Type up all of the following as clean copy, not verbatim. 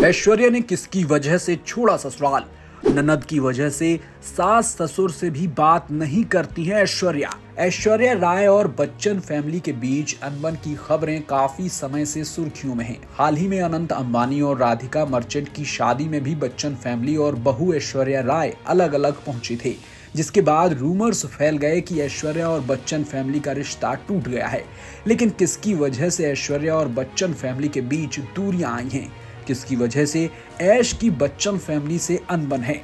ऐश्वर्या ने किसकी वजह से छोड़ा ससुराल? ननद की वजह से सास ससुर से भी बात नहीं करती है ऐश्वर्या। ऐश्वर्या राय और बच्चन फैमिली के बीच अनबन की खबरें काफी समय से सुर्खियों में हैं। हाल ही में अनंत अंबानी और राधिका मर्चेंट की शादी में भी बच्चन फैमिली और बहू ऐश्वर्या राय अलग अलग पहुंचे थे, जिसके बाद रूमर्स फैल गए कि ऐश्वर्या और बच्चन फैमिली का रिश्ता टूट गया है। लेकिन किसकी वजह से ऐश्वर्या और बच्चन फैमिली के बीच दूरियां आई हैं? किसकी वजह से ऐश की बच्चन फैमिली से अनबन है?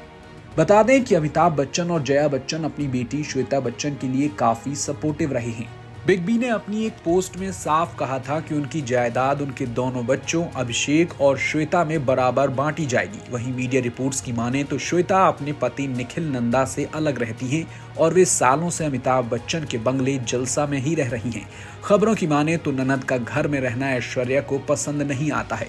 बता दें कि अमिताभ बच्चन और जया बच्चन अपनी बेटी श्वेता बच्चन के लिए काफी सपोर्टिव रहे हैं। बिग बी ने अपनी एक पोस्ट में साफ कहा था कि उनकी जायदाद उनके दोनों बच्चों अभिषेक और श्वेता में बराबर बांटी जाएगी। वहीं मीडिया रिपोर्ट्स की माने तो श्वेता अपने पति निखिल नंदा से अलग रहती हैं और वे सालों से अमिताभ बच्चन के बंगले जलसा में ही रह रही हैं। खबरों की माने तो ननद का घर में रहना ऐश्वर्या को पसंद नहीं आता है।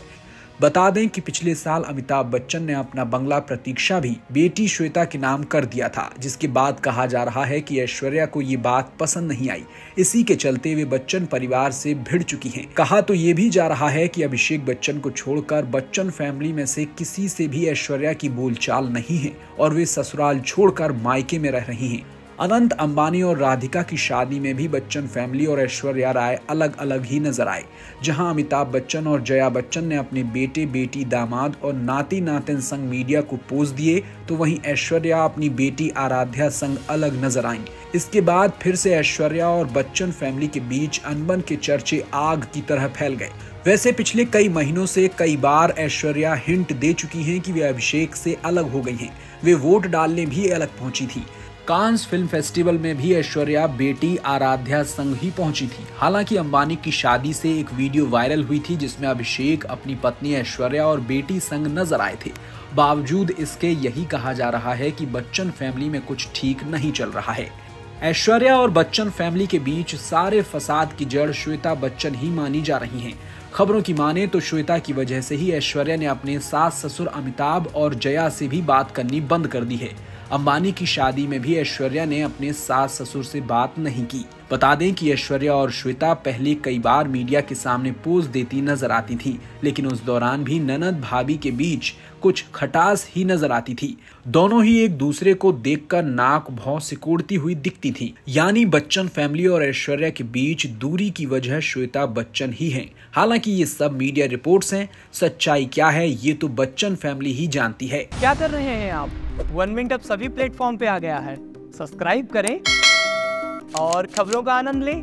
बता दें कि पिछले साल अमिताभ बच्चन ने अपना बंगला प्रतीक्षा भी बेटी श्वेता के नाम कर दिया था, जिसके बाद कहा जा रहा है कि ऐश्वर्या को ये बात पसंद नहीं आई। इसी के चलते वे बच्चन परिवार से भिड़ चुकी हैं। कहा तो ये भी जा रहा है कि अभिषेक बच्चन को छोड़कर बच्चन फैमिली में से किसी से भी ऐश्वर्या की बोलचाल नहीं है और वे ससुराल छोड़कर मायके में रह रही हैं। अनंत अंबानी और राधिका की शादी में भी बच्चन फैमिली और ऐश्वर्या राय अलग अलग ही नजर आए। जहां अमिताभ बच्चन और जया बच्चन ने अपने बेटे बेटी दामाद और नाती नातिन संग मीडिया को पोज दिए, तो वहीं ऐश्वर्या अपनी बेटी आराध्या संग अलग नजर आईं। इसके बाद फिर से ऐश्वर्या और बच्चन फैमिली के बीच अनबन के चर्चे आग की तरह फैल गए। वैसे पिछले कई महीनों से कई बार ऐश्वर्या हिंट दे चुकी हैं कि वे अभिषेक से अलग हो गई हैं। वे वोट डालने भी अलग पहुंची थी। कांस फिल्म फेस्टिवल में भी ऐश्वर्या बेटी आराध्या संग ही पहुंची थी। हालांकि अंबानी की शादी से एक वीडियो वायरल हुई थी जिसमें अभिषेक अपनी पत्नी ऐश्वर्या और बेटी संग नजर आए थे। बावजूद इसके यही कहा जा रहा है कि बच्चन फैमिली में कुछ ठीक नहीं चल रहा है। ऐश्वर्या और बच्चन फैमिली के बीच सारे फसाद की जड़ श्वेता बच्चन ही मानी जा रही हैं। खबरों की माने तो श्वेता की वजह से ही ऐश्वर्या ने अपने सास ससुर अमिताभ और जया से भी बात करनी बंद कर दी है। अंबानी की शादी में भी ऐश्वर्या ने अपने सास ससुर से बात नहीं की। बता दें कि ऐश्वर्या और श्वेता पहले कई बार मीडिया के सामने पोज देती नजर आती थी, लेकिन उस दौरान भी ननद भाभी के बीच कुछ खटास ही नजर आती थी। दोनों ही एक दूसरे को देखकर नाक भौं सिकोड़ती हुई दिखती थी। यानी बच्चन फैमिली और ऐश्वर्या के बीच दूरी की वजह श्वेता बच्चन ही है। हालांकि ये सब मीडिया रिपोर्ट्स हैं, सच्चाई क्या है ये तो बच्चन फैमिली ही जानती है। क्या कर रहे हैं आप? 1 मिनट अब सभी प्लेटफॉर्म पे आ गया है। सब्सक्राइब करें और खबरों का आनंद लें।